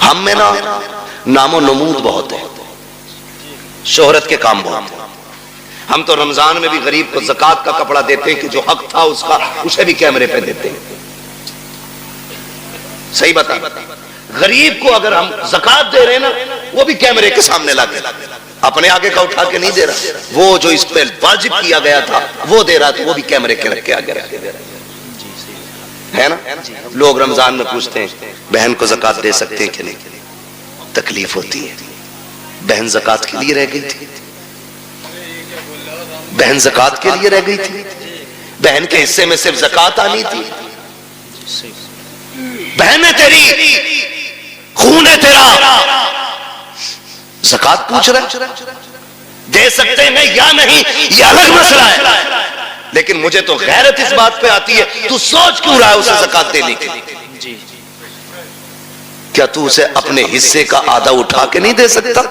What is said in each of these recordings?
ہم میں نا نام و نمود بہت ہے، شہرت کے کام بہت ہیں۔ ہم تو رمضان میں بھی غریب کو زکوٰۃ کا کپڑا دیتے ہیں کہ جو حق تھا اس کا، اسے بھی کیمرے پہ دیتے ہیں۔ صحیح بتا، غریب کو اگر ہم زکوٰۃ دے رہے ہیں نا، وہ بھی کیمرے کے سامنے لا کے، اپنے آگے کا اٹھا کے نہیں دے رہا، وہ جو اس پہ واجب کیا گیا تھا وہ دے رہا، تو وہ بھی کیمرے کے رکھ کے آگے رکھ کے دے رہا ہے نا۔ لوگ رمضان میں پوچھتے ہیں بہن کو زکوٰۃ دے سکتے ہیں کہ نہیں؟ تکلیف ہوتی ہے، بہن زکوٰۃ کے لیے رہ گئی تھی، بہن زکوٰۃ کے لیے رہ گئی تھی، بہن کے حصے میں صرف زکوٰۃ آنی تھی۔ بہن ہے تیری، خون ہے تیرا، زکوٰۃ پوچھ رہا ہے، دے سکتے ہیں یا نہیں یہ الگ مسئلہ ہے، لیکن مجھے تو غیرت اس بات پہ آتی ہے، تو سوچ کیوں رہا ہے اسے زکوٰۃ دینے کی؟ کیا تو اسے اپنے حصے کا آدھا اٹھا کے نہیں دے سکتا؟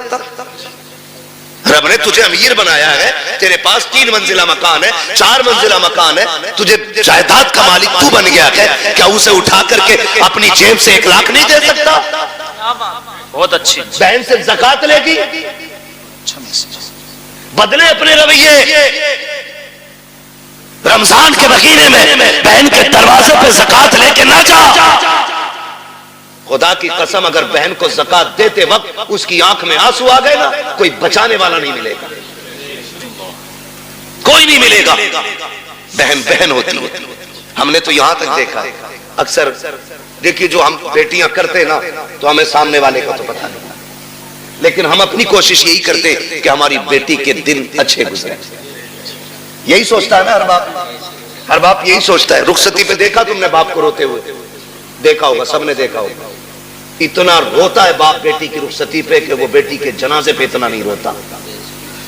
رب نے تجھے امیر بنایا ہے، تیرے پاس 3 منزلہ مکان ہے، 4 منزلہ مکان ہے، تجھے جائیداد کا مالک تو بن گیا ہے، کیا اسے اٹھا کر کے اپنی جیب سے 1 لاکھ نہیں دے سکتا؟ بہت اچھی بہن سے زکوٰۃ لے گی، بدلے اپنے رویے۔ رمضان کے مہینے میں بہن کے دروازے پہ زکوٰۃ لے کے نہ جا۔ خدا کی قسم اگر بہن کو زکوٰۃ دیتے وقت اس کی آنکھ میں آنسو آ گئے نا، کوئی بچانے والا نہیں ملے گا، کوئی نہیں ملے گا۔ بہن بہن ہوتی ہے۔ ہم نے تو یہاں تک دیکھا، اکثر دیکھیے جو ہم بیٹیاں کرتے نا تو ہمیں سامنے والے کا تو پتہ نہیں، لیکن ہم اپنی کوشش یہی کرتے کہ ہماری بیٹی کے دن اچھے گزرے۔ یہی سوچتا ہے نا ہر باپ یہی سوچتا ہے۔ رخصتی پہ دیکھا تم نے باپ کو روتے ہوئے؟ دیکھا ہوگا، سب نے دیکھا ہوگا۔ اتنا روتا ہے باپ بیٹی کی رخصتی پہ کہ وہ بیٹی کے جنازے پہ اتنا نہیں روتا۔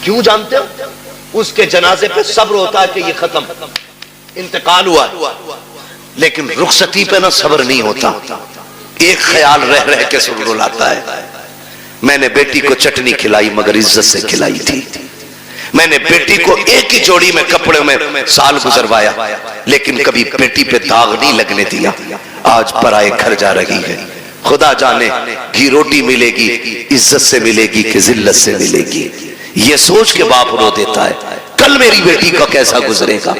کیوں جانتے ہو؟ اس کے جنازے پہ صبر ہوتا ہے کہ یہ ختم، انتقال ہوا، لیکن رخصتی پہ نہ صبر نہیں ہوتا۔ ایک خیال رہ رہ کے سر رلاتا ہے، میں نے بیٹی کو چٹنی کھلائی مگر عزت سے کھلائی تھی، میں نے بیٹی کو ایک ہی جوڑی میں کپڑے میں سال گزروایا، لیکن کبھی بیٹی پہ داغ نہیں لگنے دیا، آج پرائے گھر جا رہی ہے، خدا جانے گھی روٹی ملے گی عزت سے ملے گی کہ ذلت سے ملے گی۔ یہ سوچ کے باپ رو دیتا ہے کل میری بیٹی کا کیسا گزرے گا۔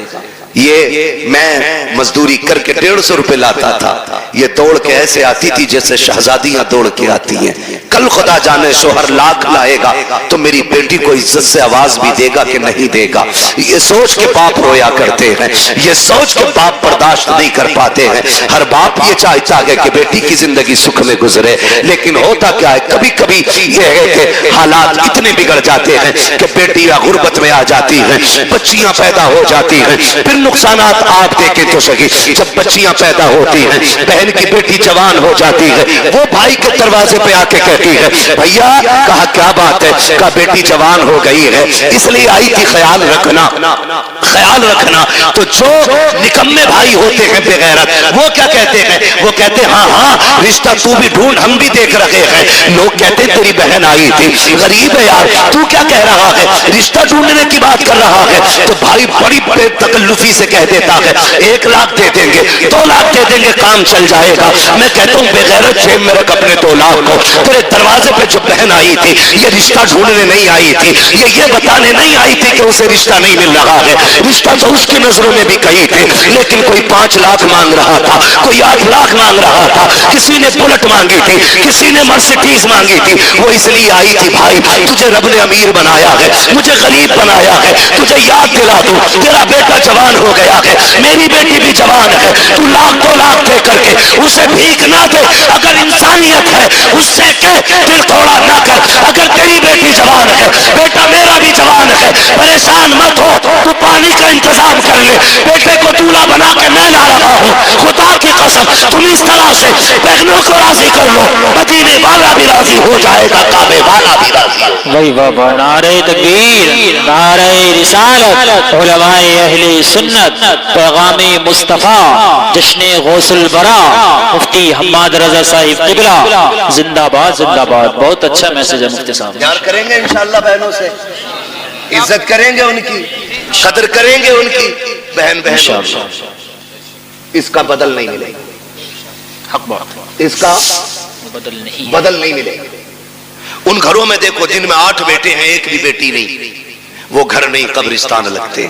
یہ میں مزدوری کر کے 150 روپے لاتا تھا، یہ دوڑ کے ایسے آتی تھی جیسے شہزادیاں دوڑ کے آتی ہیں، کل خدا جانے شوہر لاکھ لائے گا تو میری بیٹی کو عزت سے آواز بھی دے گا کہ نہیں دے گا۔ یہ سوچ کے باپ رویا کرتے ہیں، یہ سوچ کے باپ برداشت نہیں کر پاتے ہیں۔ ہر باپ یہ چاہتا ہے کہ بیٹی کی زندگی سکھ میں گزرے، لیکن ہوتا کیا ہے کبھی کبھی یہ ہے کہ حالات اتنے بگڑ جاتے ہیں کہ بیٹیاں غربت میں آ جاتی ہیں، بچیاں پیدا ہو جاتی ہیں، پھر نقصانات آپ دیکھیں تو صحیح۔ جب بچیاں پیدا ہوتی ہیں، بہن کی بیٹی جوان ہو جاتی ہے، وہ بھائی کے دروازے پہ آ کے کہتی ہے بھیا، کہا کیا بات ہے؟ کہا بیٹی جوان ہو گئی ہے اس لیے آئی تھی، خیال رکھنا خیال رکھنا۔ تو جو نکمے بھائی ہوتے ہیں بے غیرت، وہ کیا کہتے ہیں؟ وہ کہتے ہیں ہاں رشتہ تو بھی ڈھونڈ، ہم بھی دیکھ رہے ہیں۔ لوگ کہتے ہیں تیری بہن آئی تھی، غریب ہے یار، تو کیا کہہ رہا ہے؟ رشتہ ڈھونڈنے کی بات کر رہا ہے۔ تو بھائی بڑی بڑے تکلفی سے کہہ دیتا ہے 1 لاکھ دے دیں گے، 2 لاکھ دے دیں گے، کام چل جائے گا۔ میں کہتا ہوں بے غیرت جیب میں رکھ اپنے 2 لاکھ کو، تیرے دروازے پہ جو بہن آئی تھی یہ رشتہ ڈھونڈنے نہیں آئی تھی، یہ بتانے نہیں آئی تھی کہ اسے رشتہ نہیں مل رہا ہے۔ رشتہ تو اس کی نظروں میں بھی کہیں تھے، لیکن کوئی 5 لاکھ مانگ رہا تھا، کوئی 8 لاکھ مانگ رہا تھا، کسی نے بلٹ مانگی تھی، کسی نے مرسیڈیز مانگی تھی۔ وہ اس لیے آئی تھی بھائی تجھے رب نے امیر بنایا ہے، مجھے غریب بنایا ہے، تجھے یاد دلا دوں تیرا بیٹا جوان ہو گیا ہے، میری بیٹی بھی جوان ہے، تو 1 لاکھ 2 لاکھ دے کر کے اسے بھیک نہ دے۔ اگر انسانیت ہے اس سے کہہ دل تھوڑا نہ کر، اگر تیری بیٹی جوان ہے، بیٹا میرا بھی جوان ہے، پریشان مت ہو، تو پانی کا انتظام کر لے، بیٹے کو دولہا بنا کے میں لا رہا ہوں۔ خدا کی قسم تم اس طرح سے بہنوں کو راضی کر لو، مدینے والا بھی راضی ہو جائے گا، کعبے والا بھی راضی ہو جائے گا۔ وہی بابا، نعرہ تکبیر، نعرہ رسالت، علماء اہل سنت، پیغام مصطفیٰ، جشن غوث البرا، مفتی حماد رضا صاحب قبلہ، زندہ باد زندہ باد۔ بہت اچھا میسج ہے مفتی صاحب۔ پیار کریں گے انشاءاللہ بہنوں سے، عزت کریں گے ان کی، قدر کریں گے ان کی، بہن اس کا بدل نہیں ملے گا، حق بات، اس کا بدل نہیں ملے گا۔ ان گھروں میں دیکھو جن میں 8 بیٹے ہیں ایک بھی بیٹی نہیں، وہ گھر نہیں قبرستان لگتے۔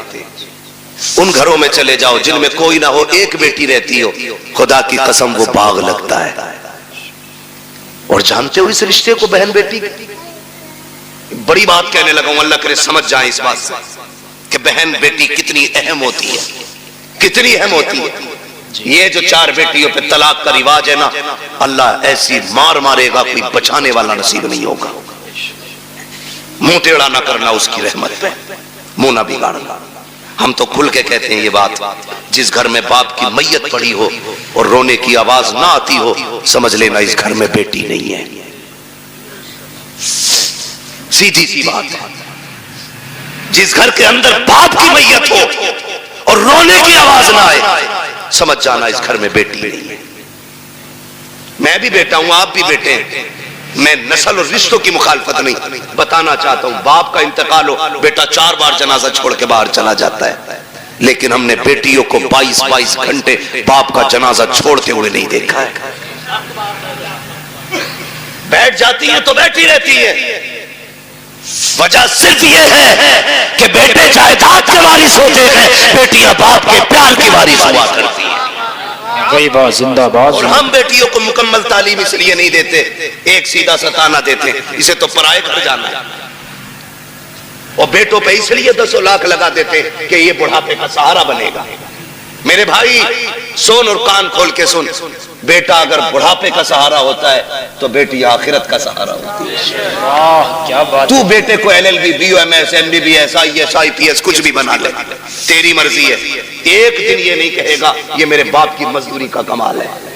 ان گھروں میں چلے جاؤ جن میں کوئی نہ ہو ایک بیٹی رہتی ہو، خدا کی قسم وہ باغ لگتا ہے۔ اور جانتے ہو اس رشتے کو بہن بیٹی، بڑی بات کہنے لگا ہوں، اللہ کرے سمجھ جائیں اس بات سے کہ بہن بیٹی کتنی اہم ہوتی ہے، کتنی اہم ہوتی ہے۔ یہ جو 4 بیٹیوں پہ طلاق کا رواج ہے نا، اللہ ایسی مار مارے گا کوئی بچانے والا نصیب نہیں ہوگا۔ منہ ٹیڑھا نہ کرنا اس کی رحمت پہ، منہ نہ بگاڑنا۔ ہم تو کھل کے کہتے ہیں یہ بات، جس گھر میں باپ کی میت پڑی ہو اور رونے کی آواز نہ آتی ہو، سمجھ لینا اس گھر میں بیٹی نہیں ہے۔ سیدھی سی بات ہے۔ جس گھر کے اندر باپ کی میت ہو اور رونے کی آواز نہ آئے، سمجھ جانا اس گھر میں بیٹی نہیں ہے۔ میں بھی بیٹا ہوں، آپ بھی بیٹے ہیں، میں نسل اور رشتوں کی مخالفت نہیں، بتانا چاہتا ہوں باپ کا انتقال ہو، بیٹا 4 بار جنازہ چھوڑ کے باہر چلا جاتا ہے، لیکن ہم نے بیٹیوں کو 22 گھنٹے باپ کا جنازہ چھوڑتے ہوئے نہیں دیکھا ہے۔ بیٹھ جاتی ہے تو بیٹھی رہتی ہے، وجہ صرف یہ ہے کہ بیٹے جائیداد کے وارث ہوتے ہیں، بیٹیاں باپ کے پیار کی وارث ہوا کرتی ہیں۔ وہی بات زندہ باد۔ اور ہم بیٹیوں کو مکمل تعلیم اس لیے نہیں دیتے، ایک سیدھا ستانا دیتے، اسے تو پرائے گھر جانا ہے، اور بیٹوں پہ اس لیے 10 لاکھ لگا دیتے کہ یہ بڑھاپے کا سہارا بنے گا۔ میرے بھائی سن اور کان کھول کے سن، بیٹا اگر بڑھاپے کا سہارا ہوتا ہے تو بیٹی آخرت کا سہارا ہوتی ہے۔ کیا بات، تو بیٹے کو LLB BUMS MBBS IAS IPS کچھ بھی بنا لے، تیری مرضی ہے، ایک دن یہ نہیں کہے گا یہ میرے باپ کی مزدوری کا کمال ہے۔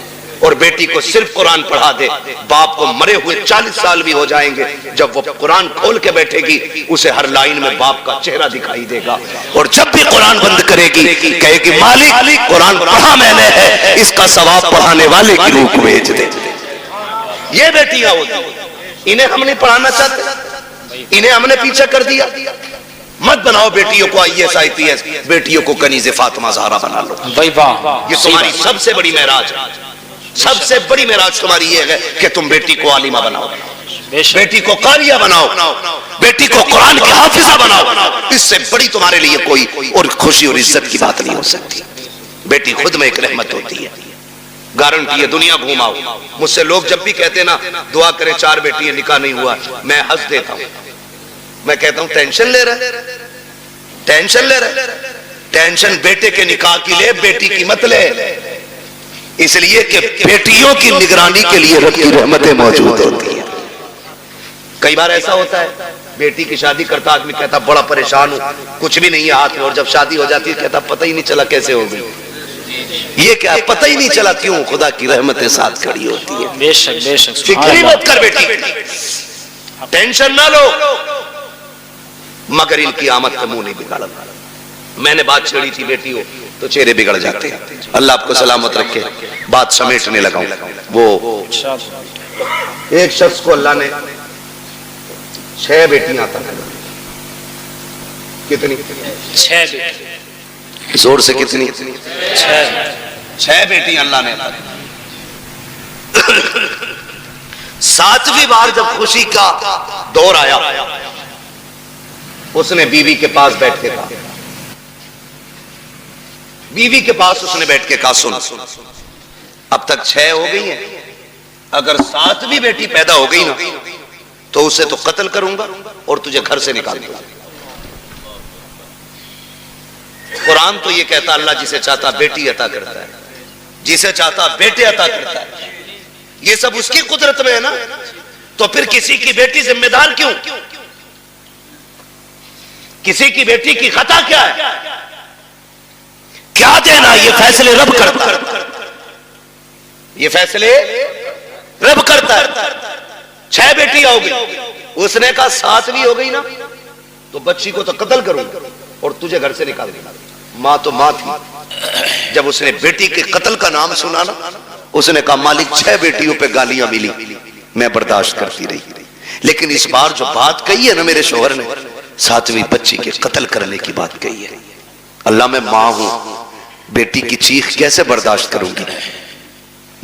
اور بیٹی کو صرف قرآن پڑھا دے، باپ کو مرے ہوئے 40 سال بھی ہو جائیں گے، جب وہ قرآن کھول کے بیٹھے گی اسے ہر لائن میں باپ کا چہرہ دکھائی دے گا، اور جب بھی قرآن بند کرے گی کہے گی مالک قرآن پڑھا میں نے ہے، اس کا ثواب پڑھانے والے کی روح کو بھیج دے۔ یہ بیٹیاں ہوتی، انہیں ہم نہیں پڑھانا چاہتے، انہیں ہم نے پیچھے کر دیا۔ مت بناؤ بیٹیوں کو IAS IPS، بیٹیوں کو کنیز فاطمہ زہرا بنا لو۔ یہ تمہاری سب سے بڑی معراج ہے، سب سے بڑی معراج تمہاری یہ ہے کہ تم بیٹی کو عالمہ بناؤ، بیٹی کو قاریہ بناؤ، بیٹی کو قرآن کی حافظہ بناؤ۔ اس سے بڑی تمہارے لیے کوئی اور خوشی اور عزت کی بات نہیں ہو سکتی۔ بیٹی خود میں ایک رحمت ہوتی ہے، گارنٹی ہے، دنیا گھوماؤ۔ مجھ سے لوگ جب بھی کہتے ہیں نا دعا کریں 4 بیٹی نکاح نہیں ہوا، میں ہنس دیتا ہوں، میں کہتا ہوں ٹینشن لے رہے، ٹینشن لے رہے، ٹینشن بیٹے کے نکاح کی لے، بیٹی کی مت لے، اس لیے کہ بیٹیوں کی نگرانی کے لیے رب کی رحمتیں موجود ہوتی ہیں۔ کئی بار ایسا ہوتا ہے بیٹی کی شادی کرتا آدمی کہتا بڑا پریشان ہوں، کچھ بھی نہیں ہے ہاتھ میں، اور جب شادی ہو جاتی ہے کہتا پتہ ہی نہیں چلا کیسے ہو گئی۔ یہ کیا پتہ ہی نہیں چلا، کیوں؟ خدا کی رحمتیں ساتھ کھڑی ہوتی ہیں۔ بے شک بے شک، فکر مت کر بیٹی، ٹینشن نہ لو، مگر ان کی آمد کا منہ نہیں بگاڑنا۔ میں نے بات چھیڑی تھی بیٹی ہو تو چہرے بگڑ جاتے ہیں، اللہ آپ کو سلامت رکھے۔ بات سمیٹنے لگا ہوں، وہ ایک شخص کو اللہ نے 6 بیٹیاں عطا کر دی۔ کتنی؟ 6 بیٹی، زور سے کتنی؟ 6 بیٹیاں اللہ نے عطا کر دی۔ 7ویں بار جب خوشی کا دور آیا، اس نے بیوی کے پاس بیٹھ کے کہا، بیوی کے پاس اس نے بیٹھ کے کہا سن، اب تک 6 ہو گئی ہیں، اگر 7ویں بیٹی پیدا ہو گئی نا تو اسے تو قتل کروں گا اور تجھے گھر سے نکال دوں گا۔ قرآن تو یہ کہتا اللہ جسے چاہتا بیٹی عطا کرتا ہے، جسے چاہتا بیٹے عطا کرتا ہے، یہ سب اس کی قدرت میں ہے نا، تو پھر کسی کی بیٹی ذمہ دار کیوں؟ کسی کی بیٹی کی خطا کیا ہے؟ کیا دینا؟ یہ فیصلے رب کرتا ہے، یہ فیصلے رب کرتا ہے۔ 6 بیٹیاں ہو گئی، اس نے کہا 7ویں ہو گئی نا تو بچی کو تو قتل کروں اور تجھے گھر سے نکال دوں۔ ماں تو ماں تھی، جب اس نے بیٹی کے قتل کا نام سنا نا اس نے کہا مالک 6 بیٹیوں پہ گالیاں ملی، میں برداشت کرتی رہی، لیکن اس بار جو بات کہی ہے نا میرے شوہر نے، 7ویں بچی کے قتل کرنے کی بات کہی ہے۔ اللہ میں ماں ہوں، بیٹی کی چیخ کیسے برداشت کروں گی؟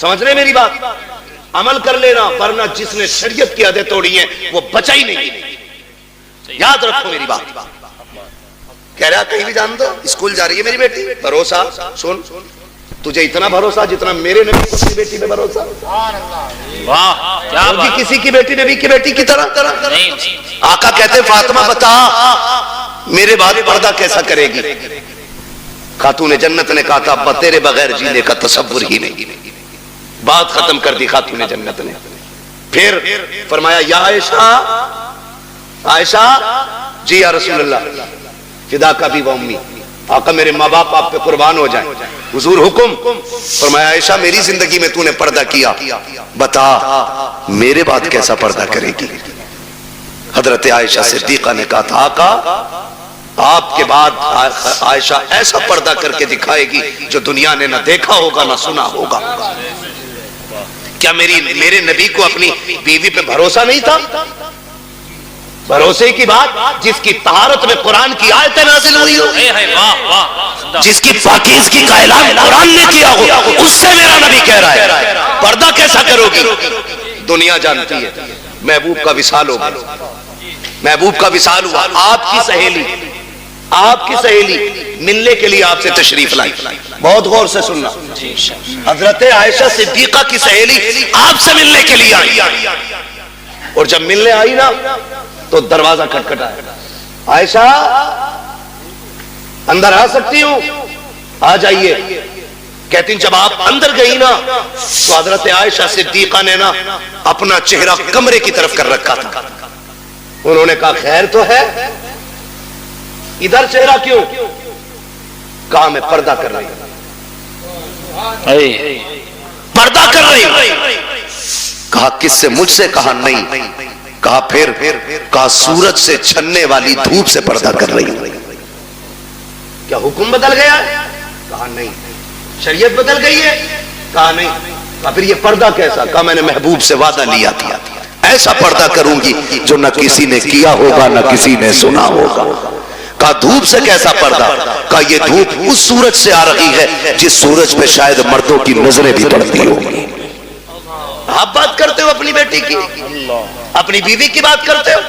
سمجھ رہے میری بات؟ عمل کر لینا، ورنہ جس نے شریعت کی حدیں توڑی ہیں وہ بچا ہی نہیں۔ یاد رکھو میری بات۔ کہہ رہا کہیں بھی جان دو، اسکول جا رہی ہے میری بیٹی، بھروسہ سن، تجھے اتنا بھروسہ جتنا میرے نبی کو اپنی بیٹی پہ بھروسہ۔ واہ کیا بات، کسی کی بیٹی نبی کی بیٹی کی طرح آقا کہتے فاطمہ بتا میرے بعد پردہ کیسا کرے گی؟ خاتون جنت نے کہا تھا ابا تیرے بغیر جینے کا تصور ہی نہیں۔ بات ختم کر دی خاتون جنت نے۔ پھر فرمایا یا عائشہ، عائشہ جی یا رسول اللہ، فدا کا بھی و امی، آقا میرے ماں باپ آپ پہ قربان ہو جائیں، حضور حکم۔ فرمایا عائشہ میری زندگی میں تو نے پردہ کیا، بتا میرے بعد کیسا پردہ کرے گی؟ حضرت عائشہ صدیقہ نے کہا تھا آقا آپ کے بعد عائشہ ایسا پردہ کر کے دکھائے گی جو دنیا نے نہ دیکھا ہوگا نہ سنا ہوگا۔ کیا میرے نبی کو اپنی بیوی پہ بھروسہ نہیں تھا؟ بھروسے کی بات جس کی طہارت میں قرآن کی آیتیں نازل ہوئی ہو، جس کی پاکیزگی کا اعلان قرآن نے کیا ہو، اس سے میرا نبی کہہ رہا ہے پردہ کیسا کرو گی؟ دنیا جانتی ہے محبوب کا وصال ہوگا، محبوب کا وصال ہوا، آپ کی سہیلی ملنے کے لیے آپ سے تشریف لائی۔ بہت غور سے سننا، حضرت عائشہ صدیقہ کی سہیلی آپ سے ملنے کے لیے آئی، اور جب ملنے آئی نا تو دروازہ کھٹکھٹایا، عائشہ اندر آ سکتی ہوں؟ آ جائیے۔ کہتی جب آپ اندر گئی نا تو حضرت عائشہ صدیقہ نے نا اپنا چہرہ کمرے کی طرف کر رکھا تھا۔ انہوں نے کہا خیر تو ہے، ادھر چہرہ کیوں؟ کہا میں پردہ کر رہی ہوں، پردہ کر رہی ہوں۔ کہا کس سے؟ مجھ سے؟ کہا نہیں۔ کہا پھر؟ کہا سورج سے چھننے والی دھوپ سے پردہ کر رہی ہوں۔ کیا حکم بدل گیا ہے؟ کہا نہیں۔ شریعت بدل گئی ہے؟ کہا نہیں۔ کہا پھر یہ پردہ کیسا؟ کہا میں نے محبوب سے وعدہ لیا تھا ایسا پردہ کروں گی جو نہ کسی نے کیا ہوگا نہ کسی نے سنا ہوگا۔ کہا دھوپ سے کیسا پردہ؟ کہا یہ دھوپ اس سورج سے آ رہی ہے جس سورج پہ شاید مردوں کی نظریں بھی پڑتی ہوں۔ آپ بات کرتے ہو اپنی بیٹی کی، اپنی بیوی کی بات کرتے ہو؟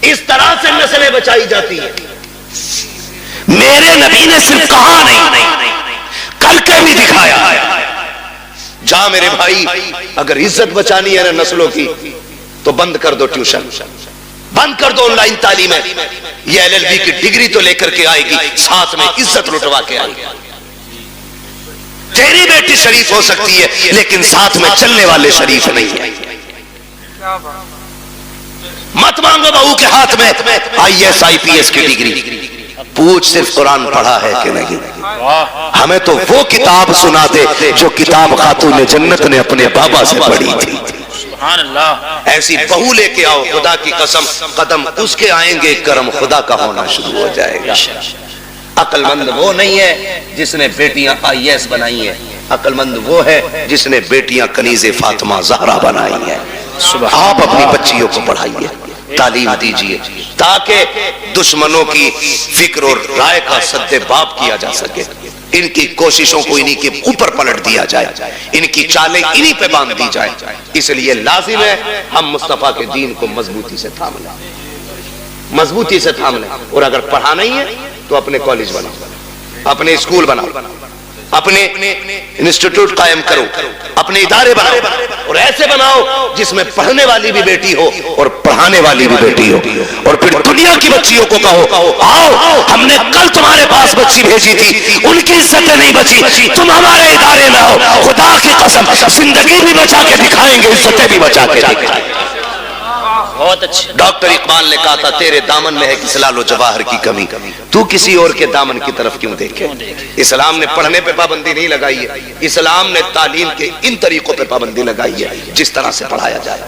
اس طرح سے نسلیں بچائی جاتی ہیں۔ میرے نبی نے صرف کہا نہیں کر کے بھی دکھایا۔ جا میرے بھائی، اگر عزت بچانی ہے نا نسلوں کی تو بند کر دو ٹیوشن، بند کر دو آن لائن تعلیمیں۔ یہ LLB کی ڈگری تو لے کر کے آئے گی، ساتھ میں عزت لٹوا کے آئے گی۔ تیری بیٹی شریف ہو سکتی ہے لیکن ساتھ میں چلنے والے شریف نہیں ہیں۔ مت مانگو بہو کے ہاتھ میں IAS IPS کی ڈگری، پوچھ صرف قرآن پڑھا ہے کہ نہیں۔ ہمیں تو وہ کتاب سنا دے جو کتاب خاتون جنت نے اپنے بابا سے پڑھی تھی۔ سبحان اللہ، ایسی بہو لے کے آؤ، خدا کی قسم قدم اس کے آئیں گے کرم خدا کا ہونا شروع ہو جائے گا۔ عقل مند وہ نہیں ہے جس نے بیٹیاں IAS بنائی ہیں، عقل مند وہ ہے جس نے بیٹیاں کنیز فاطمہ زہرا بنائی ہیں۔ آپ اپنی بچیوں کو پڑھائیے، تعلیم دیجیے تاکہ دشمنوں کی فکر اور رائے کا سد باب کیا جا سکے، ان کی کوششوں کو انہی کے اوپر پلٹ دیا جائے، ان کی چالیں انہی پہ باندھ دی جائے۔ اس لیے لازم ہے ہم مصطفیٰ کے دین کو مضبوطی سے تھام لیں، مضبوطی سے تھام لیں۔ اور اگر پڑھانا ہی ہے تو اپنے کالج بناؤ، اپنے اسکول بناؤ، اپنے انسٹیٹیوٹ قائم کرو، اپنے ادارے بناؤ، اور ایسے بناؤ جس میں پڑھنے والی بھی بیٹی ہو اور پڑھانے والی بھی بیٹی ہو۔ اور پھر دنیا کی بچیوں کو کہو آؤ ہم نے کل تمہارے پاس بچی بھیجی تھی، ان کی عزتیں نہیں بچی، تم ہمارے ادارے میں آؤ، خدا کی قسم زندگی بھی بچا کے دکھائیں گے، عزتیں بھی بچا کے دکھائیں گے۔ بہت اچھا۔ ڈاکٹر اقبال نے کہا تھا تیرے دامن میں ہے کس لال و جواہر کی کمی، تو کسی اور کے دامن کی طرف کیوں دیکھے۔ اسلام نے پڑھنے پہ پابندی نہیں لگائی ہے، اسلام نے تعلیم کے ان طریقوں پہ پابندی لگائی ہے جس طرح سے پڑھایا جائے۔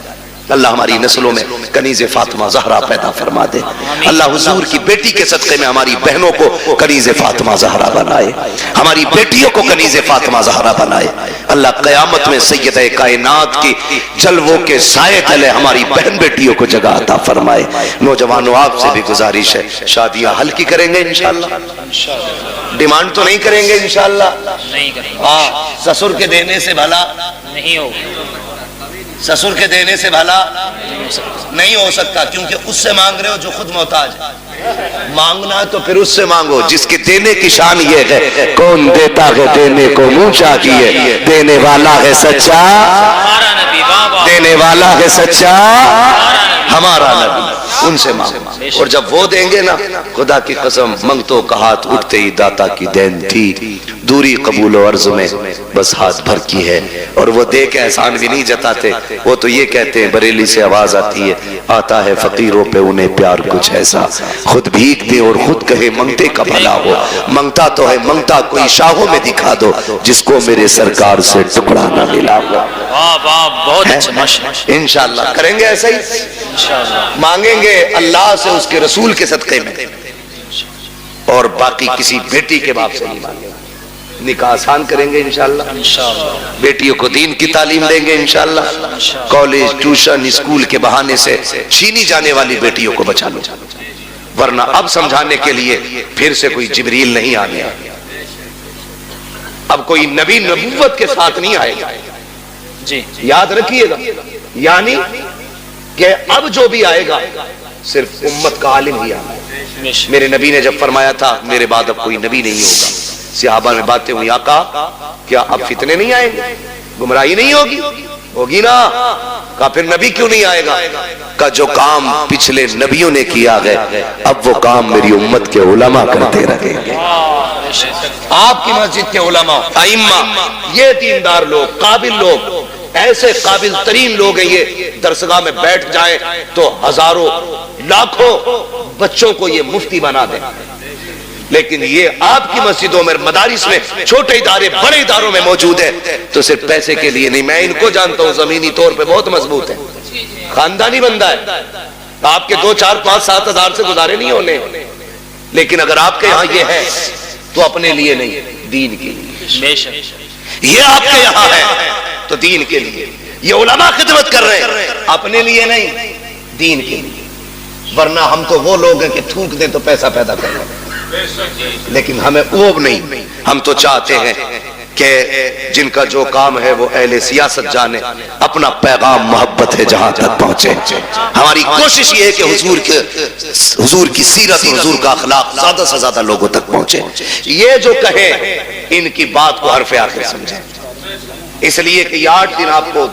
اللہ ہماری نسلوں میں کنیز فاطمہ زہرا پیدا فرما دے. اللہ حضور کی بیٹی کے صدقے میں ہماری بہنوں کو کنیز فاطمہ زہرا بنائے, ہماری بیٹیوں کو کنیز فاطمہ زہرا بنائے. اللہ قیامت میں سیدہ کائنات کی جلووں کے سائے تلے ہماری بہن بیٹیوں کو جگہ عطا فرمائے. نوجوانوں آپ سے بھی گزارش ہے, شادیاں ہلکی کریں گے انشاءاللہ, ڈیمانڈ تو نہیں کریں گے انشاءاللہ, نہیں کریں, سسر کے دینے سے بھلا نہیں ہو, سسر کے دینے سے بھلا نہیں ہو سکتا, کیونکہ اس سے مانگ رہے ہو جو خود محتاج ہے. مانگنا تو پھر اس سے مانگو جس کے دینے کی شان یہ ہے, کون دیتا ہے دینے کو منہ چاہیے, دینے والا ہے سچا, ہمارا نبی بابا, دینے والا ہے سچا ہمارا نبی, ان سے مانگو. اور جب وہ دیں گے نا, خدا کی قسم منگتوں کا ہاتھ اٹھتے ہی داتا کی دین تھی, دوری قبول و عرض میں بس ہاتھ بھر کی ہے. اور وہ دے کے احسان بھی نہیں جتاتے, وہ تو یہ کہتے ہیں, بریلی سے آواز آتی ہے, آتا ہے فقیروں پہ انہیں پیار کچھ ایسا, خود بھیک دے اور خود کہے منگتے کا بھلا ہو, منگتا تو ہے منگتا کوئی شاہوں میں دکھا دو, جس کو میرے سرکار سے ٹکڑا نہ ملا ہوا. بہت اچھا, ماشاءاللہ, انشاءاللہ کریں گے ایسا ہی, مانگیں گے اللہ سے اس کے رسول کے صدقے میں, اور باقی کسی بیٹی کے باپ سے نہیں مانگیں. نکاح آسان کریں گے انشاءاللہ, بیٹیوں کو دین کی تعلیم دیں گے انشاءاللہ, کالج ٹیوشن اسکول کے بہانے سے چھینی جانے والی بیٹیوں کو بچا لو, ورنہ اب سمجھانے کے لیے پھر سے کوئی جبریل نہیں آنے, اب کوئی نبی نبوت کے ساتھ نہیں آئے گا. جی یاد رکھیے گا, یعنی کہ اب جو بھی آئے گا صرف امت کا عالم ہی آئے. میرے نبی نے جب فرمایا تھا میرے بعد اب کوئی نبی نہیں ہوگا, صحابہ میں باتیں ہوئی, آقا کیا اب فتنے نہیں آئیں گے, گمراہی نہیں ہوگی, ہوگی نا. کہا پھر نبی کیوں نہیں آئے گا, کہ جو کام پچھلے نبیوں نے کیا ہے اب وہ کام میری امت کے علماء کرتے رہیں گے. آپ کی مسجد کے علماء ائمہ, یہ دیندار لوگ, قابل لوگ, ایسے قابل ترین لوگ ہیں, یہ درسگاہ میں بیٹھ جائیں تو ہزاروں لاکھوں بچوں کو یہ مفتی بنا دیں. لیکن یہ آپ کی مسجدوں میں, مدارس میں, چھوٹے ادارے بڑے اداروں میں موجود ہے تو صرف پیسے کے لیے نہیں. میں ان کو جانتا ہوں, زمینی طور پہ بہت مضبوط ہے, خاندانی بندہ ہے, آپ کے 2 4 5 7 ہزار سے گزارے نہیں ہونے, لیکن اگر آپ کے یہاں یہ ہے تو اپنے لیے نہیں, دین کے لیے. یہ آپ کے یہاں ہے تو دین کے لیے, یہ علماء خدمت کر رہے ہیں, اپنے لیے نہیں, دین کے لیے. ورنہ ہم تو وہ لوگ ہیں کہ تھوک دیں تو پیسہ پیدا کر رہے ہیں, لیکن ہمیں وہ نہیں. ہم تو چاہتے ہیں کہ جن کا جو کام ہے وہ اہل سیاست جانے, اپنا پیغام محبت ہے جہاں تک پہنچے. ہماری کوشش یہ ہے کہ حضور کی سیرت اور حضور کا اخلاق زیادہ سے زیادہ لوگوں تک پہنچے. یہ جو کہے ان کی بات کو حرف آخر سمجھیں, اس لیے کہ یہ 8 دن آپ کو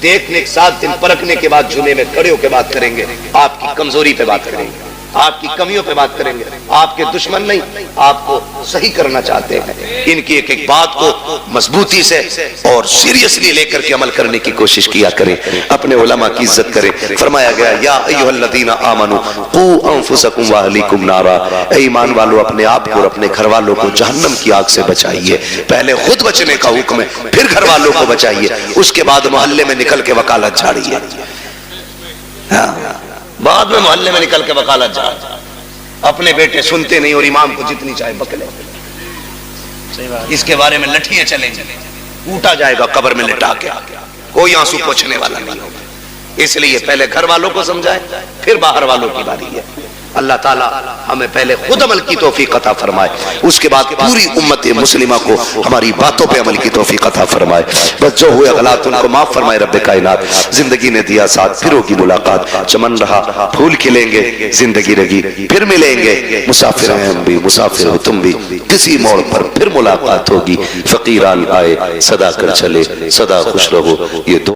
دیکھنے کے 7 دن پرکھنے کے بعد جمعے میں کھڑے ہو کے بات کریں گے, آپ کی کمزوری پہ بات کریں گے, آپ کی کمیوں پہ بات کریں گے. آپ کے دشمن نہیں, آپ کو صحیح کرنا چاہتے ہیں. ان کی ایک ایک بات کو مضبوطی سے اور سیریسلی لے کر کے عمل کرنے کی کوشش کیا کریں, اپنے علماء کی عزت کریں. فرمایا گیا یا ایھا الذین آمنوا قوا انفسکم واہلیکم نارا, اے ایمان والو اپنے آپ کو اور اپنے گھر والوں کو جہنم کی آگ سے بچائیے. پہلے خود بچنے کا حکم ہے, پھر گھر والوں کو بچائیے, اس کے بعد محلے میں نکل کے وکالت جھاڑیے. بعد میں محلے میں نکل کے وکالت جھاڑ, اپنے بیٹے سنتے نہیں اور امام کو جتنی چاہے بکلے. اس کے بارے میں لٹھیاں چلیں گے, کوٹا جائے گا قبر میں لٹا کے, کوئی آنسو پوچھنے والا نہیں ہوگا. اس لیے پہلے گھر والوں کو سمجھائیں, پھر باہر والوں کی باری ہے. اللہ تعالیٰ ہمیں پہلے خود عمل کی توفیق عطا فرمائے, اس کے بعد پوری امت مسلمہ کو ہماری باتوں پہ عمل کی توفیق عطا فرمائے. بس جو ہوئے غلط ان کو معاف فرمائے رب کائنات. زندگی نے دیا ساتھ, پھر ہوگی ملاقات, چمن رہا پھول کھلیں گے, زندگی رہی پھر ملیں گے. مسافر ہیں ہم بھی, مسافر ہو تم بھی, کسی موڑ پر پھر ملاقات ہوگی. فقیران آئے صدا کر چلے, صدا خوش رہو. یہ